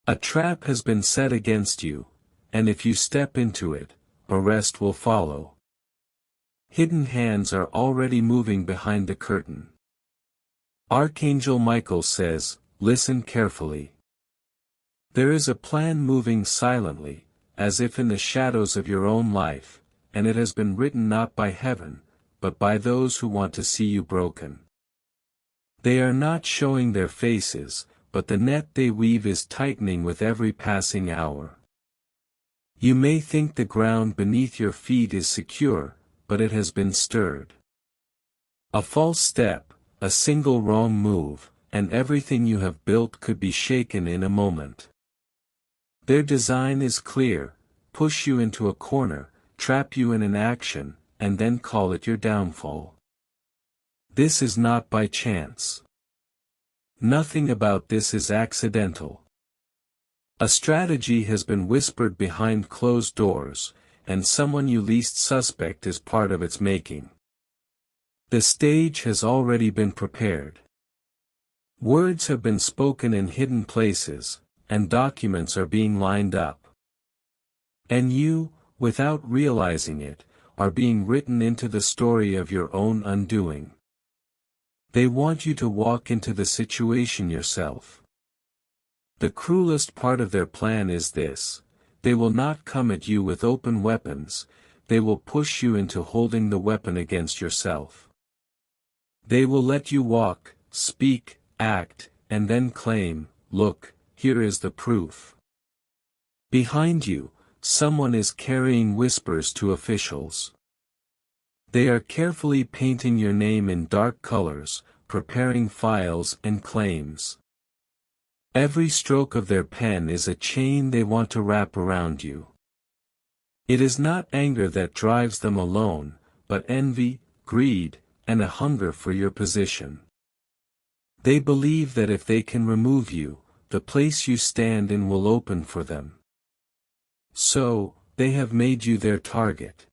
A trap has been set against you, and if you step into it, arrest will follow. Hidden hands are already moving behind the curtain. Archangel Michael says, listen carefully. There is a plan moving silently, as if in the shadows of your own life, and it has been written not by heaven, but by those who want to see you broken. They are not showing their faces, but the net they weave is tightening with every passing hour. You may think the ground beneath your feet is secure, but it has been stirred. A false step, a single wrong move, and everything you have built could be shaken in a moment. Their design is clear: push you into a corner, trap you in an action, and then call it your downfall. This is not by chance. Nothing about this is accidental. A strategy has been whispered behind closed doors, and someone you least suspect is part of its making. The stage has already been prepared. Words have been spoken in hidden places, and documents are being lined up. And you, without realizing it, are being written into the story of your own undoing. They want you to walk into the situation yourself. The cruelest part of their plan is this: they will not come at you with open weapons, they will push you into holding the weapon against yourself. They will let you walk, speak, act, and then claim, look, here is the proof. Behind you, someone is carrying whispers to officials. They are carefully painting your name in dark colors, preparing files and claims. Every stroke of their pen is a chain they want to wrap around you. It is not anger that drives them alone, but envy, greed, and a hunger for your position. They believe that if they can remove you, the place you stand in will open for them. So, they have made you their target.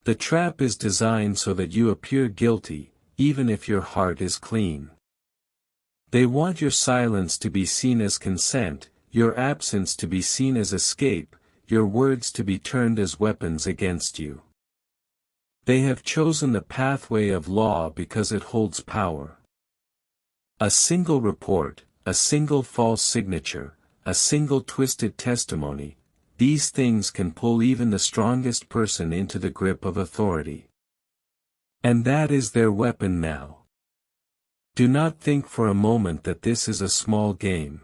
The trap is designed so that you appear guilty, even if your heart is clean. They want your silence to be seen as consent, your absence to be seen as escape, your words to be turned as weapons against you. They have chosen the pathway of law because it holds power. A single report, a single false signature, a single twisted testimony, these things can pull even the strongest person into the grip of authority. And that is their weapon now. Do not think for a moment that this is a small game.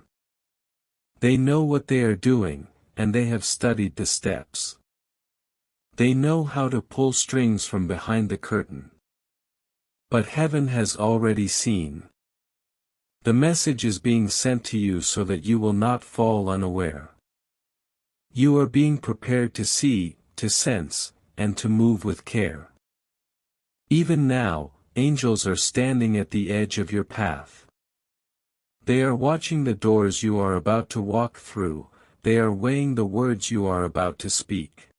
They know what they are doing, and they have studied the steps. They know how to pull strings from behind the curtain. But heaven has already seen. The message is being sent to you so that you will not fall unaware. You are being prepared to see, to sense, and to move with care. Even now, angels are standing at the edge of your path. They are watching the doors you are about to walk through, they are weighing the words you are about to speak.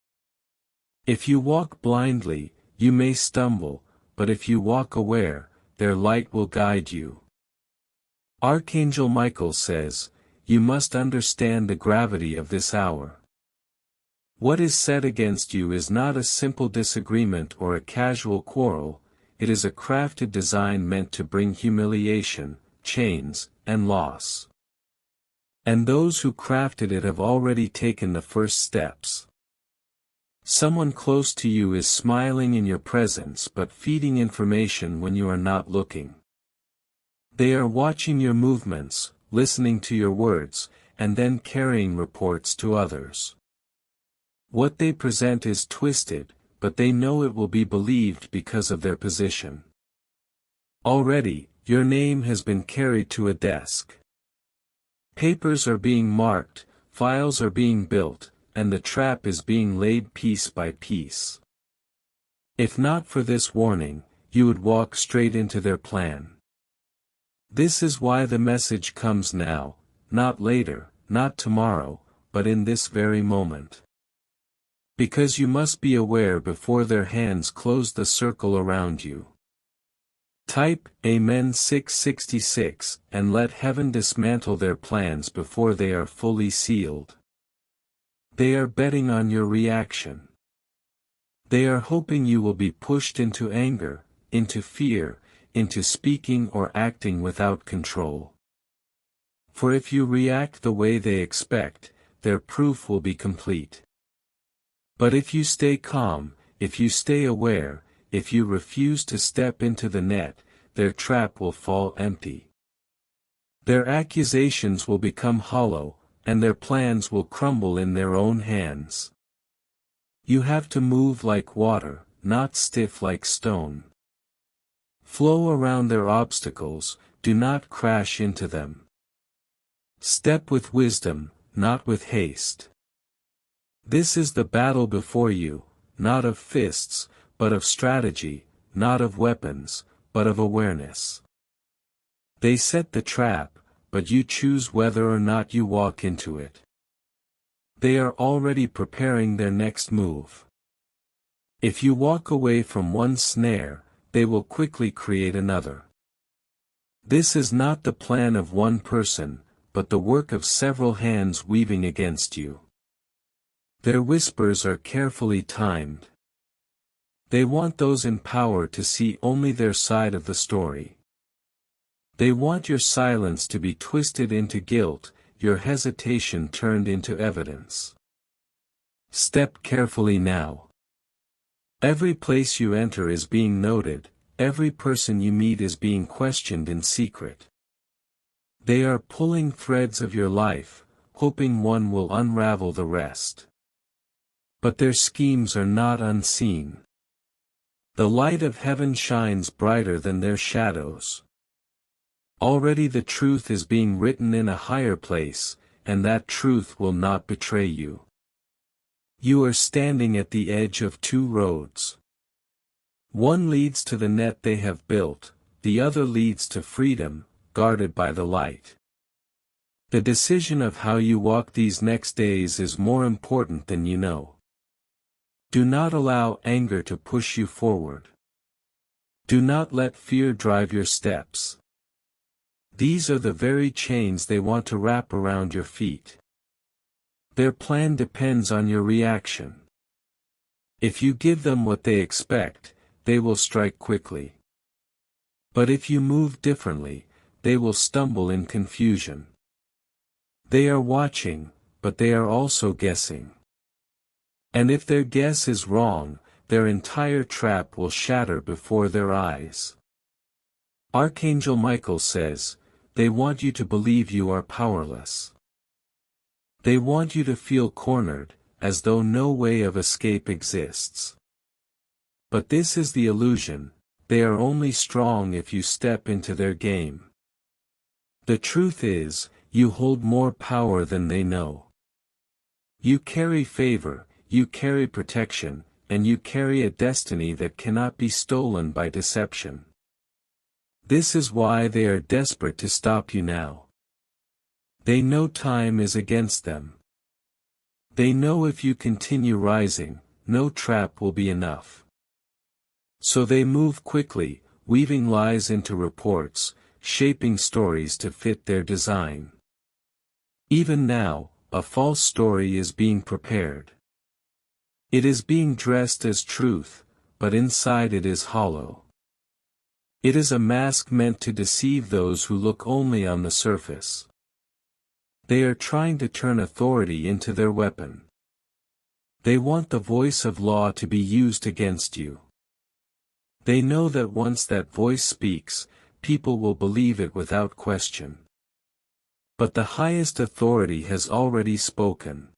If you walk blindly, you may stumble, but if you walk aware, their light will guide you. Archangel Michael says, you must understand the gravity of this hour. What is set against you is not a simple disagreement or a casual quarrel, it is a crafted design meant to bring humiliation, chains, and loss. And those who crafted it have already taken the first steps. Someone close to you is smiling in your presence but feeding information when you are not looking. They are watching your movements, listening to your words, and then carrying reports to others. What they present is twisted, but they know it will be believed because of their position. Already, your name has been carried to a desk. Papers are being marked, files are being built, and the trap is being laid piece by piece. If not for this warning, you would walk straight into their plan. This is why the message comes now, not later, not tomorrow, but in this very moment. Because you must be aware before their hands close the circle around you. Type Amen 666 and let heaven dismantle their plans before they are fully sealed. They are betting on your reaction. They are hoping you will be pushed into anger, into fear, into speaking or acting without control. For if you react the way they expect, their proof will be complete. But if you stay calm, if you stay aware, if you refuse to step into the net, their trap will fall empty. Their accusations will become hollow, and their plans will crumble in their own hands. You have to move like water, not stiff like stone. Flow around their obstacles, do not crash into them. Step with wisdom, not with haste. This is the battle before you, not of fists, but of strategy, not of weapons, but of awareness. They set the trap, but you choose whether or not you walk into it. They are already preparing their next move. If you walk away from one snare, they will quickly create another. This is not the plan of one person, but the work of several hands weaving against you. Their whispers are carefully timed. They want those in power to see only their side of the story. They want your silence to be twisted into guilt, your hesitation turned into evidence. Step carefully now. Every place you enter is being noted, every person you meet is being questioned in secret. They are pulling threads of your life, hoping one will unravel the rest. But their schemes are not unseen. The light of heaven shines brighter than their shadows. Already the truth is being written in a higher place, and that truth will not betray you. You are standing at the edge of two roads. One leads to the net they have built, the other leads to freedom, guarded by the light. The decision of how you walk these next days is more important than you know. Do not allow anger to push you forward. Do not let fear drive your steps. These are the very chains they want to wrap around your feet. Their plan depends on your reaction. If you give them what they expect, they will strike quickly. But if you move differently, they will stumble in confusion. They are watching, but they are also guessing. And if their guess is wrong, their entire trap will shatter before their eyes. Archangel Michael says, they want you to believe you are powerless. They want you to feel cornered, as though no way of escape exists. But this is the illusion, they are only strong if you step into their game. The truth is, you hold more power than they know. You carry favor, you carry protection, and you carry a destiny that cannot be stolen by deception. This is why they are desperate to stop you now. They know time is against them. They know if you continue rising, no trap will be enough. So they move quickly, weaving lies into reports, shaping stories to fit their design. Even now, a false story is being prepared. It is being dressed as truth, but inside it is hollow. It is a mask meant to deceive those who look only on the surface. They are trying to turn authority into their weapon. They want the voice of law to be used against you. They know that once that voice speaks, people will believe it without question. But the highest authority has already spoken.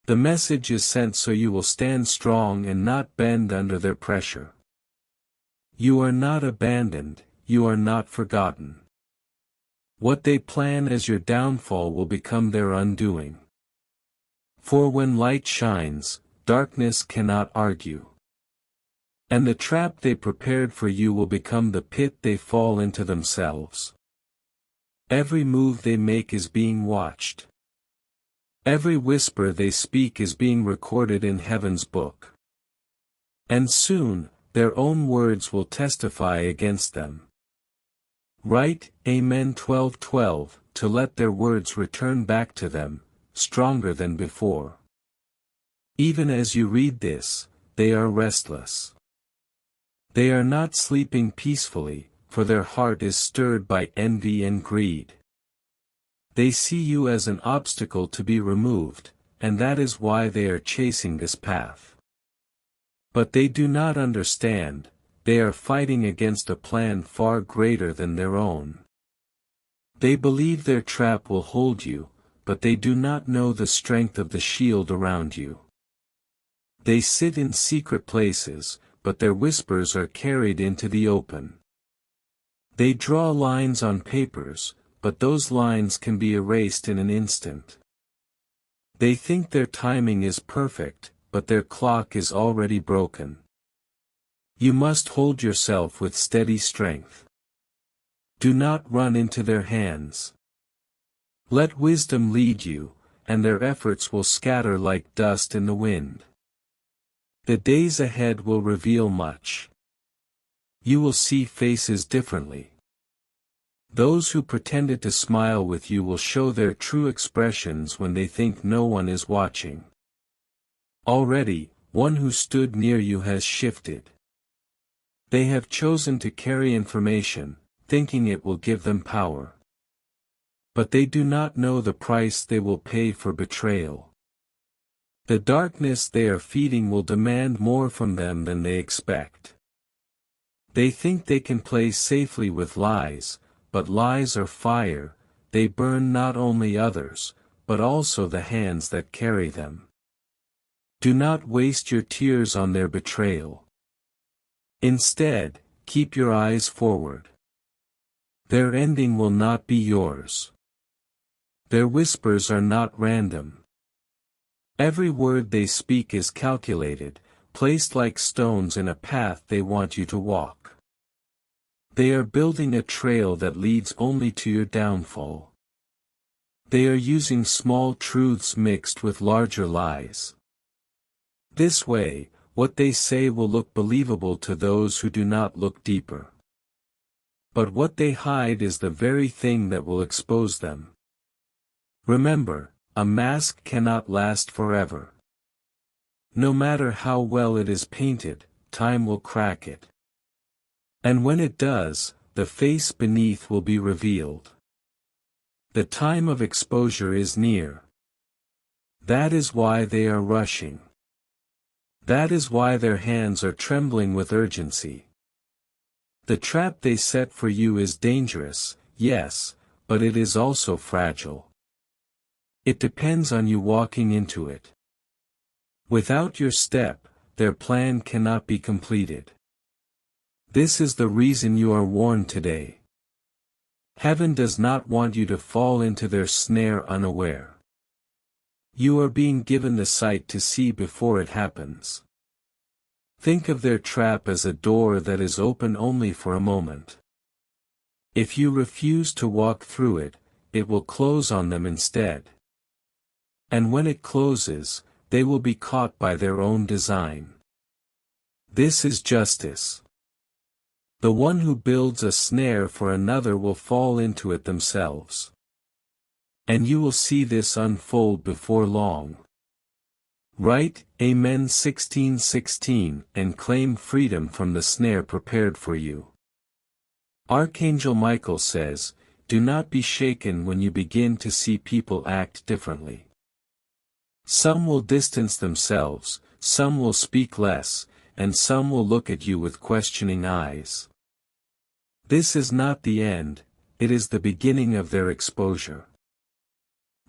The message is sent so you will stand strong and not bend under their pressure. You are not abandoned, you are not forgotten. What they plan as your downfall will become their undoing. For when light shines, darkness cannot argue. And the trap they prepared for you will become the pit they fall into themselves. Every move they make is being watched. Every whisper they speak is being recorded in heaven's book. And soon, their own words will testify against them. Write, Amen 12:12, to let their words return back to them, stronger than before. Even as you read this, they are restless. They are not sleeping peacefully, for their heart is stirred by envy and greed. They see you as an obstacle to be removed, and that is why they are chasing this path. But they do not understand, they are fighting against a plan far greater than their own. They believe their trap will hold you, but they do not know the strength of the shield around you. They sit in secret places, but their whispers are carried into the open. They draw lines on papers, but those lines can be erased in an instant. They think their timing is perfect, but their clock is already broken. You must hold yourself with steady strength. Do not run into their hands. Let wisdom lead you, and their efforts will scatter like dust in the wind. The days ahead will reveal much. You will see faces differently. Those who pretended to smile with you will show their true expressions when they think no one is watching. Already, one who stood near you has shifted. They have chosen to carry information, thinking it will give them power. But they do not know the price they will pay for betrayal. The darkness they are feeding will demand more from them than they expect. They think they can play safely with lies, but lies are fire, they burn not only others, but also the hands that carry them. Do not waste your tears on their betrayal. Instead, keep your eyes forward. Their ending will not be yours. Their whispers are not random. Every word they speak is calculated, placed like stones in a path they want you to walk. They are building a trail that leads only to your downfall. They are using small truths mixed with larger lies. This way, what they say will look believable to those who do not look deeper. But what they hide is the very thing that will expose them. Remember, a mask cannot last forever. No matter how well it is painted, time will crack it. And when it does, the face beneath will be revealed. The time of exposure is near. That is why they are rushing. That is why their hands are trembling with urgency. The trap they set for you is dangerous, yes, but it is also fragile. It depends on you walking into it. Without your step, their plan cannot be completed. This is the reason you are warned today. Heaven does not want you to fall into their snare unaware. You are being given the sight to see before it happens. Think of their trap as a door that is open only for a moment. If you refuse to walk through it, it will close on them instead. And when it closes, they will be caught by their own design. This is justice. The one who builds a snare for another will fall into it themselves. And you will see this unfold before long. Write, Amen 16:16, and claim freedom from the snare prepared for you. Archangel Michael says, do not be shaken when you begin to see people act differently. Some will distance themselves, some will speak less, and some will look at you with questioning eyes. This is not the end, it is the beginning of their exposure.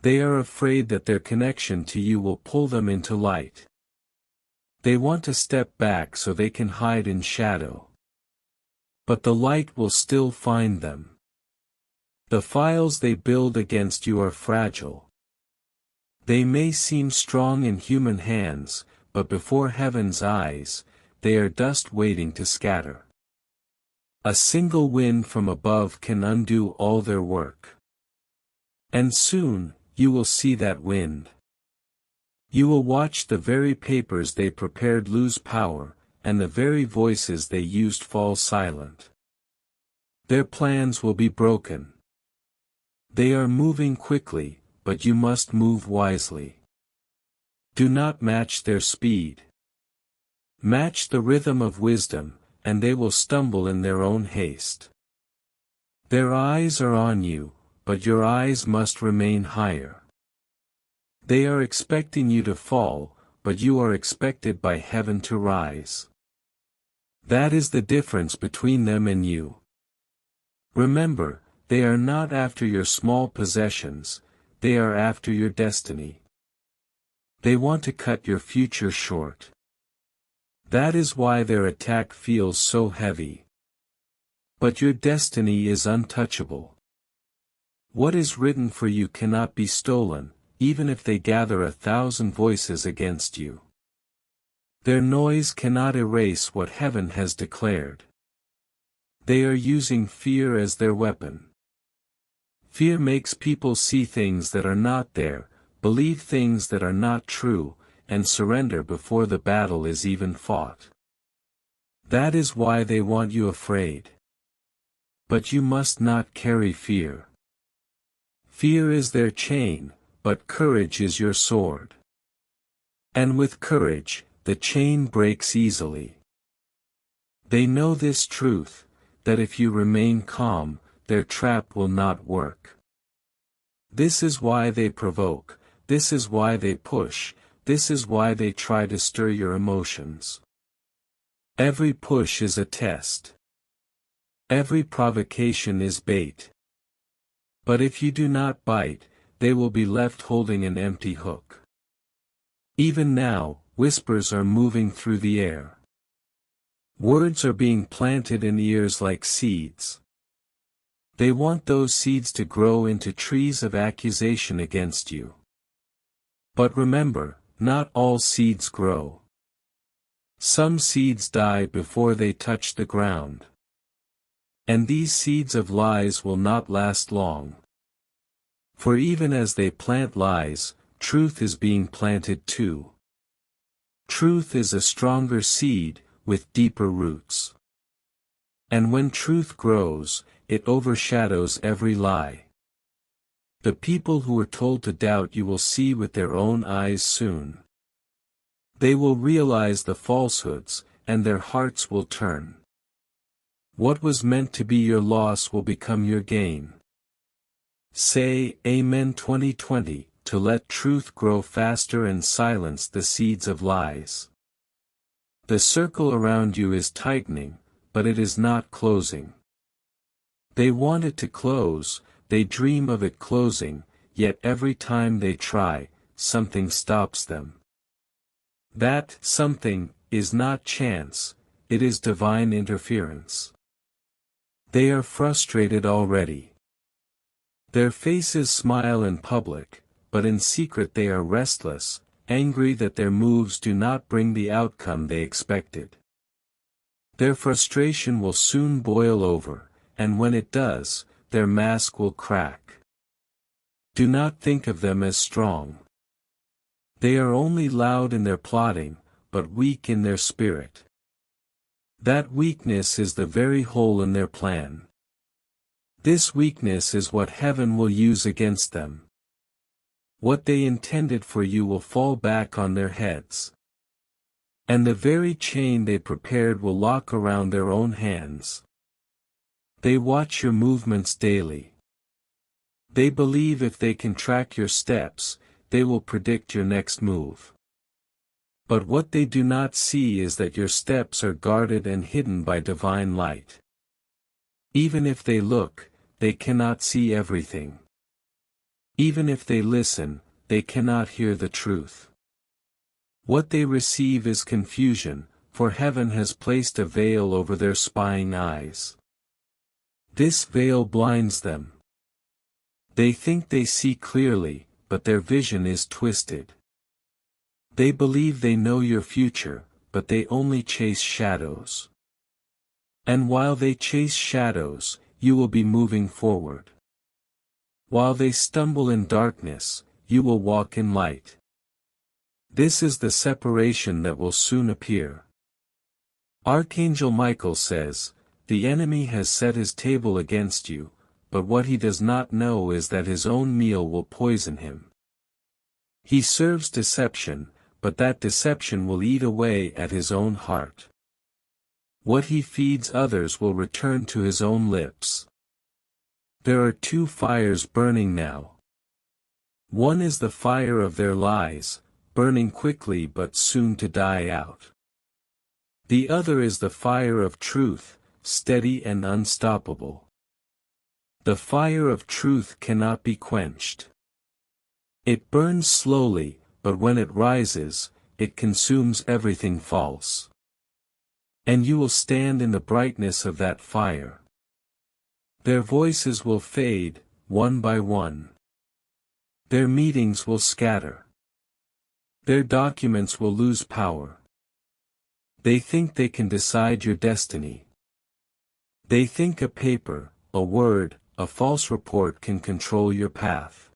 They are afraid that their connection to you will pull them into light. They want to step back so they can hide in shadow. But the light will still find them. The files they build against you are fragile. They may seem strong in human hands, but before heaven's eyes, they are dust waiting to scatter. A single wind from above can undo all their work. And soon, you will see that wind. You will watch the very papers they prepared lose power, and the very voices they used fall silent. Their plans will be broken. They are moving quickly, but you must move wisely. Do not match their speed. Match the rhythm of wisdom, and they will stumble in their own haste. Their eyes are on you, but your eyes must remain higher. They are expecting you to fall, but you are expected by heaven to rise. That is the difference between them and you. Remember, they are not after your small possessions, they are after your destiny. They want to cut your future short. That is why their attack feels so heavy. But your destiny is untouchable. What is written for you cannot be stolen, even if they gather 1,000 voices against you. Their noise cannot erase what heaven has declared. They are using fear as their weapon. Fear makes people see things that are not there, believe things that are not true, and surrender before the battle is even fought. That is why they want you afraid. But you must not carry fear. Fear is their chain, but courage is your sword. And with courage, the chain breaks easily. They know this truth, that if you remain calm, their trap will not work. This is why they provoke, this is why they push, this is why they try to stir your emotions. Every push is a test. Every provocation is bait. But if you do not bite, they will be left holding an empty hook. Even now, whispers are moving through the air. Words are being planted in ears like seeds. They want those seeds to grow into trees of accusation against you. But remember, not all seeds grow. Some seeds die before they touch the ground. And these seeds of lies will not last long. For even as they plant lies, truth is being planted too. Truth is a stronger seed, with deeper roots. And when truth grows, it overshadows every lie. The people who are told to doubt you will see with their own eyes soon. They will realize the falsehoods, and their hearts will turn. What was meant to be your loss will become your gain. Say, Amen 2020, to let truth grow faster and silence the seeds of lies. The circle around you is tightening, but it is not closing. They want it to close, they dream of it closing, yet every time they try, something stops them. That something is not chance, it is divine interference. They are frustrated already. Their faces smile in public, but in secret they are restless, angry that their moves do not bring the outcome they expected. Their frustration will soon boil over, and when it does, their mask will crack. Do not think of them as strong. They are only loud in their plotting, but weak in their spirit. That weakness is the very hole in their plan. This weakness is what heaven will use against them. What they intended for you will fall back on their heads. And the very chain they prepared will lock around their own hands. They watch your movements daily. They believe if they can track your steps, they will predict your next move. But what they do not see is that your steps are guarded and hidden by divine light. Even if they look, they cannot see everything. Even if they listen, they cannot hear the truth. What they receive is confusion, for heaven has placed a veil over their spying eyes. This veil blinds them. They think they see clearly, but their vision is twisted. They believe they know your future, but they only chase shadows. And while they chase shadows, you will be moving forward. While they stumble in darkness, you will walk in light. This is the separation that will soon appear. Archangel Michael says, "The enemy has set his table against you, but what he does not know is that his own meal will poison him. He serves deception, but that deception will eat away at his own heart. What he feeds others will return to his own lips." There are two fires burning now. One is the fire of their lies, burning quickly but soon to die out. The other is the fire of truth, steady and unstoppable. The fire of truth cannot be quenched. It burns slowly, but when it rises, it consumes everything false. And you will stand in the brightness of that fire. Their voices will fade, one by one. Their meetings will scatter. Their documents will lose power. They think they can decide your destiny. They think a paper, a word, a false report can control your path.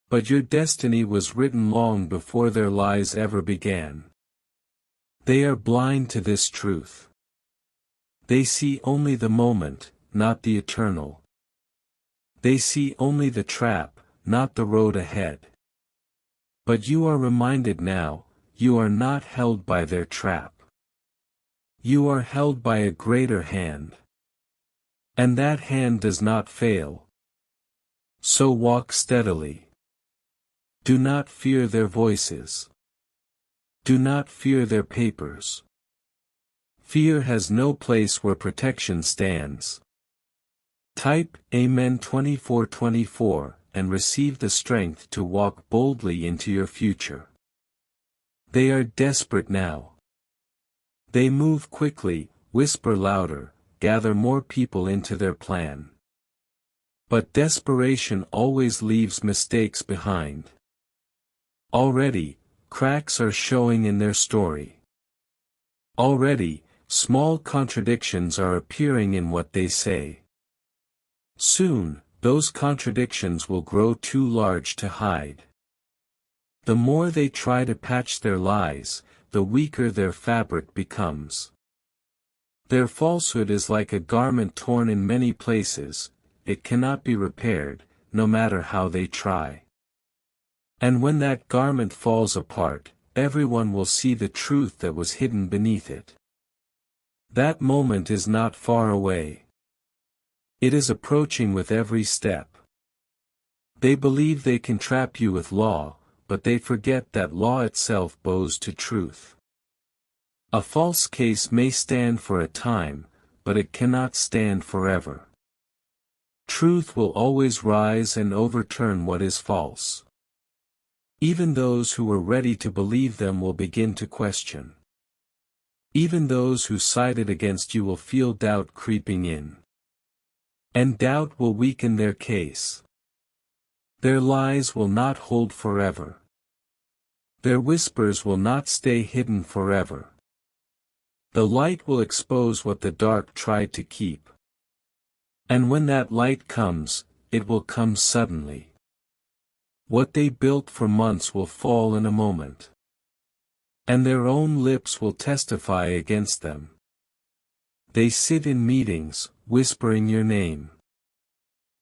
But your destiny was written long before their lies ever began. They are blind to this truth. They see only the moment, not the eternal. They see only the trap, not the road ahead. But you are reminded now, you are not held by their trap. You are held by a greater hand. And that hand does not fail. So walk steadily. Do not fear their voices. Do not fear their papers. Fear has no place where protection stands. Type Amen 2424 and receive the strength to walk boldly into your future. They are desperate now. They move quickly, whisper louder, gather more people into their plan. But desperation always leaves mistakes behind. Already, cracks are showing in their story. Already, small contradictions are appearing in what they say. Soon, those contradictions will grow too large to hide. The more they try to patch their lies, the weaker their fabric becomes. Their falsehood is like a garment torn in many places, it cannot be repaired, no matter how they try. And when that garment falls apart, everyone will see the truth that was hidden beneath it. That moment is not far away. It is approaching with every step. They believe they can trap you with law, but they forget that law itself bows to truth. A false case may stand for a time, but it cannot stand forever. Truth will always rise and overturn what is false. Even those who were ready to believe them will begin to question. Even those who sided against you will feel doubt creeping in. And doubt will weaken their case. Their lies will not hold forever. Their whispers will not stay hidden forever. The light will expose what the dark tried to keep. And when that light comes, it will come suddenly. What they built for months will fall in a moment. And their own lips will testify against them. They sit in meetings, whispering your name.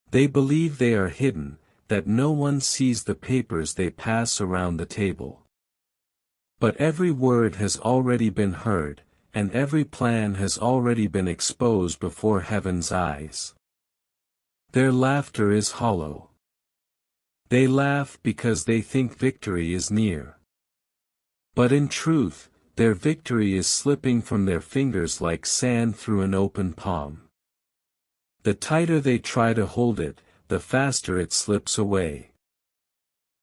They believe they are hidden, that no one sees the papers they pass around the table. But every word has already been heard, and every plan has already been exposed before heaven's eyes. Their laughter is hollow. They laugh because they think victory is near. But in truth, their victory is slipping from their fingers like sand through an open palm. The tighter they try to hold it, the faster it slips away.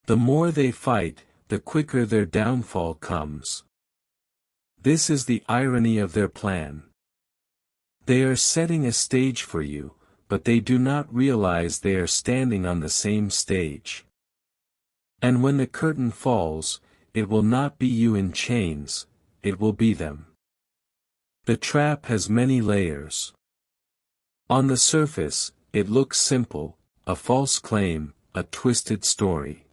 The more they fight, the quicker their downfall comes. This is the irony of their plan. They are setting a stage for you, but they do not realize they are standing on the same stage. And when the curtain falls, it will not be you in chains, it will be them. The trap has many layers. On the surface, it looks simple, a false claim, a twisted story.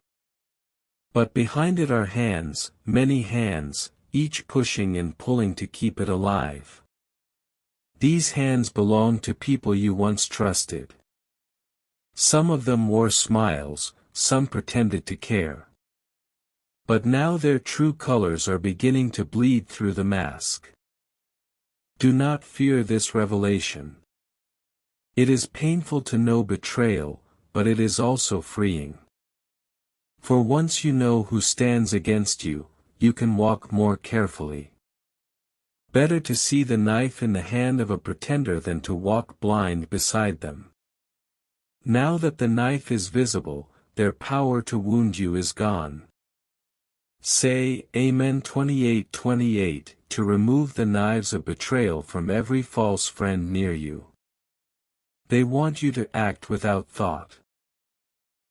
But behind it are hands, many hands, each pushing and pulling to keep it alive. These hands belong to people you once trusted. Some of them wore smiles, some pretended to care. But now their true colors are beginning to bleed through the mask. Do not fear this revelation. It is painful to know betrayal, but it is also freeing. For once you know who stands against you, you can walk more carefully. Better to see the knife in the hand of a pretender than to walk blind beside them. Now that the knife is visible, their power to wound you is gone. Say, Amen 28:28, to remove the knives of betrayal from every false friend near you. They want you to act without thought.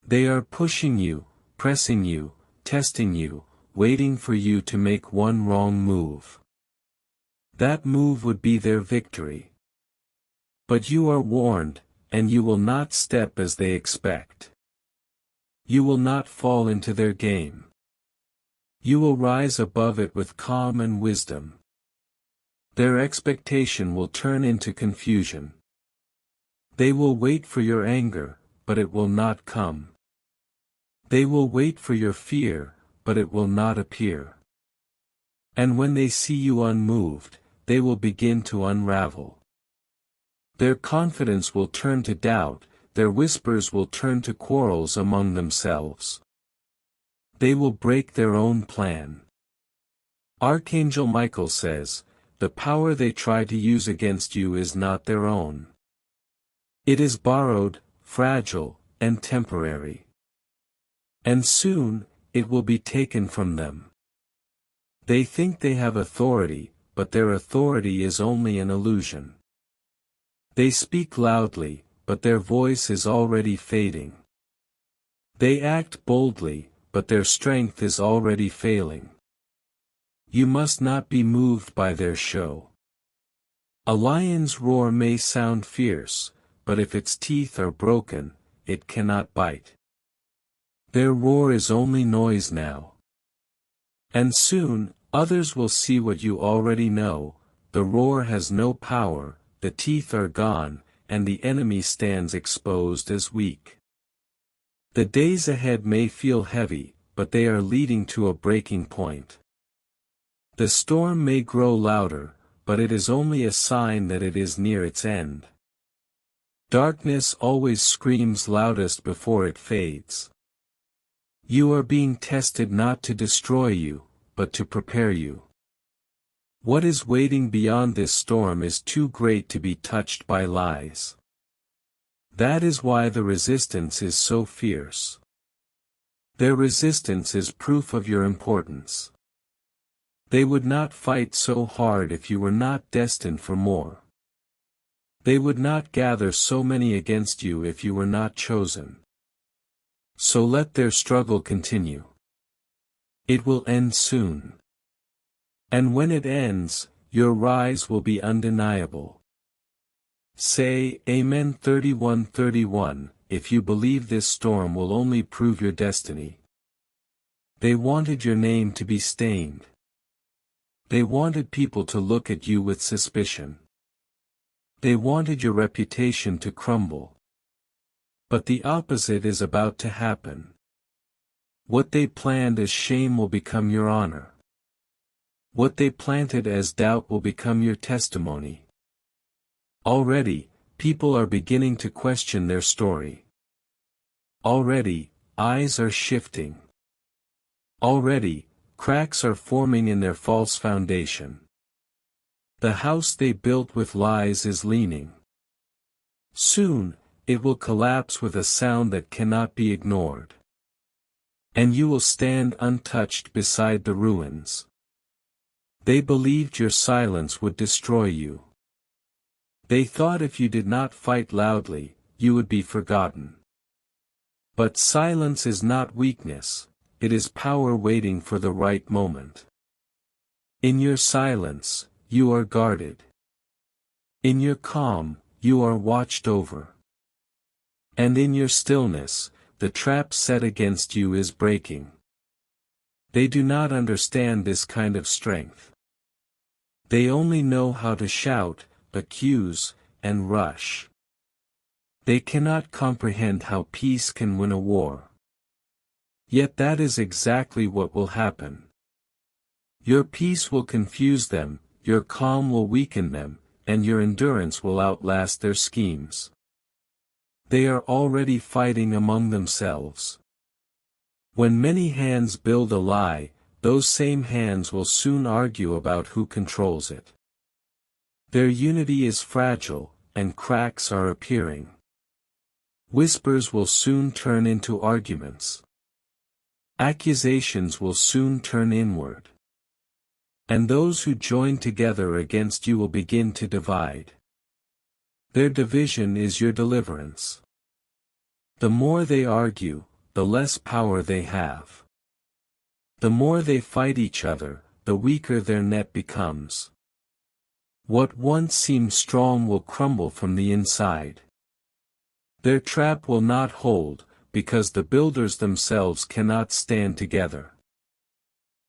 They are pushing you, pressing you, testing you, waiting for you to make one wrong move. That move would be their victory. But you are warned, and you will not step as they expect. You will not fall into their game. You will rise above it with calm and wisdom. Their expectation will turn into confusion. They will wait for your anger, but it will not come. They will wait for your fear, but it will not appear. And when they see you unmoved, they will begin to unravel. Their confidence will turn to doubt, their whispers will turn to quarrels among themselves. They will break their own plan. Archangel Michael says, the power they try to use against you is not their own. It is borrowed, fragile, and temporary. And soon, it will be taken from them. They think they have authority, but their authority is only an illusion. They speak loudly, but their voice is already fading. They act boldly, but their strength is already failing. You must not be moved by their show. A lion's roar may sound fierce, but if its teeth are broken, it cannot bite. Their roar is only noise now. And soon, others will see what you already know, the roar has no power, the teeth are gone, and the enemy stands exposed as weak. The days ahead may feel heavy, but they are leading to a breaking point. The storm may grow louder, but it is only a sign that it is near its end. Darkness always screams loudest before it fades. You are being tested not to destroy you, but to prepare you. What is waiting beyond this storm is too great to be touched by lies. That is why the resistance is so fierce. Their resistance is proof of your importance. They would not fight so hard if you were not destined for more. They would not gather so many against you if you were not chosen. So let their struggle continue. It will end soon. And when it ends, your rise will be undeniable. Say, Amen 31:31, if you believe this storm will only prove your destiny. They wanted your name to be stained. They wanted people to look at you with suspicion. They wanted your reputation to crumble. But the opposite is about to happen. What they planned as shame will become your honor. What they planted as doubt will become your testimony. Already, people are beginning to question their story. Already, eyes are shifting. Already, cracks are forming in their false foundation. The house they built with lies is leaning. Soon, it will collapse with a sound that cannot be ignored. And you will stand untouched beside the ruins. They believed your silence would destroy you. They thought if you did not fight loudly, you would be forgotten. But silence is not weakness, it is power waiting for the right moment. In your silence, you are guarded. In your calm, you are watched over. And in your stillness, the trap set against you is breaking. They do not understand this kind of strength. They only know how to shout, accuse, and rush. They cannot comprehend how peace can win a war. Yet that is exactly what will happen. Your peace will confuse them, your calm will weaken them, and your endurance will outlast their schemes. They are already fighting among themselves. When many hands build a lie, those same hands will soon argue about who controls it. Their unity is fragile, and cracks are appearing. Whispers will soon turn into arguments. Accusations will soon turn inward. And those who join together against you will begin to divide. Their division is your deliverance. The more they argue, the less power they have. The more they fight each other, the weaker their net becomes. What once seemed strong will crumble from the inside. Their trap will not hold, because the builders themselves cannot stand together.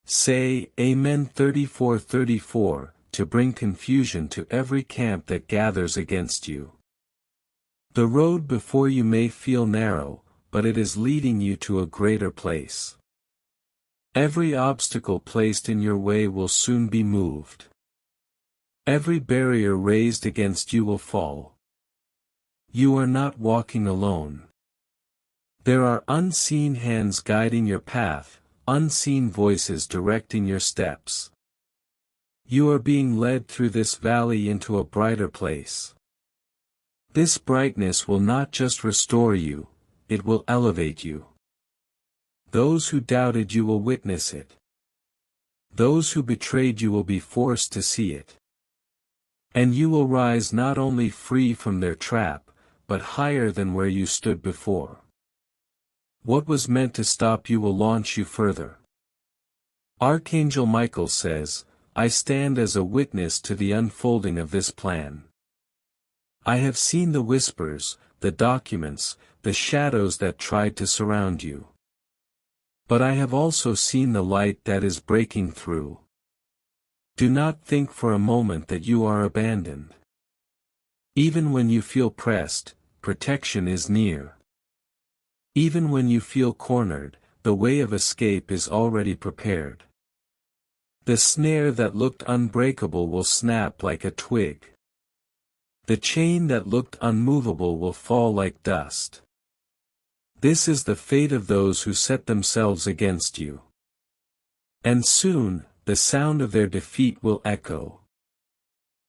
Say, Amen 34:34, to bring confusion to every camp that gathers against you. The road before you may feel narrow, but it is leading you to a greater place. Every obstacle placed in your way will soon be moved. Every barrier raised against you will fall. You are not walking alone. There are unseen hands guiding your path, unseen voices directing your steps. You are being led through this valley into a brighter place. This brightness will not just restore you, it will elevate you. Those who doubted you will witness it. Those who betrayed you will be forced to see it. And you will rise not only free from their trap, but higher than where you stood before. What was meant to stop you will launch you further. Archangel Michael says, I stand as a witness to the unfolding of this plan. I have seen the whispers, the documents, the shadows that tried to surround you. But I have also seen the light that is breaking through. Do not think for a moment that you are abandoned. Even when you feel pressed, protection is near. Even when you feel cornered, the way of escape is already prepared. The snare that looked unbreakable will snap like a twig. The chain that looked unmovable will fall like dust. This is the fate of those who set themselves against you. And soon, the sound of their defeat will echo.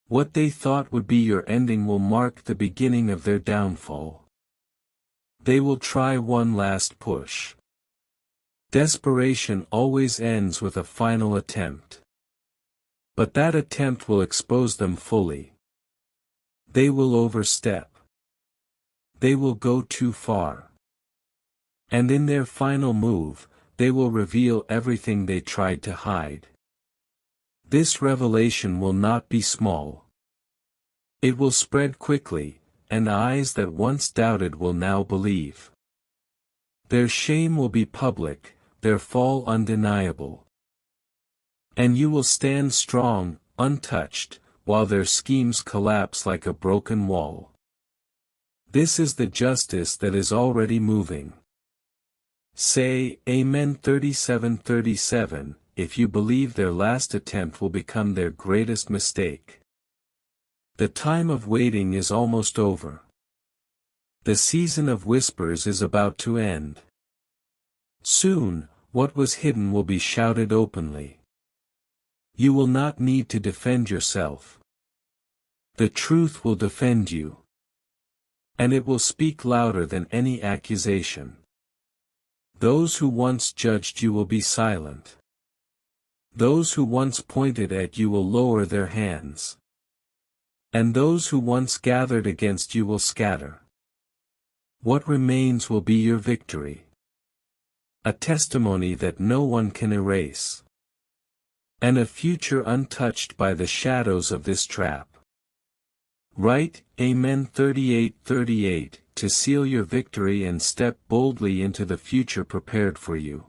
What they thought would be your ending will mark the beginning of their downfall. They will try one last push. Desperation always ends with a final attempt. But that attempt will expose them fully. They will overstep. They will go too far. And in their final move, they will reveal everything they tried to hide. This revelation will not be small. It will spread quickly, and eyes that once doubted will now believe. Their shame will be public, their fall undeniable. And you will stand strong, untouched, while their schemes collapse like a broken wall. This is the justice that is already moving. Say, Amen 37:37, if you believe their last attempt will become their greatest mistake. The time of waiting is almost over. The season of whispers is about to end. Soon, what was hidden will be shouted openly. You will not need to defend yourself. The truth will defend you. And it will speak louder than any accusation. Those who once judged you will be silent. Those who once pointed at you will lower their hands. And those who once gathered against you will scatter. What remains will be your victory. A testimony that no one can erase. And a future untouched by the shadows of this trap. Write, Amen 38:38, to seal your victory and step boldly into the future prepared for you.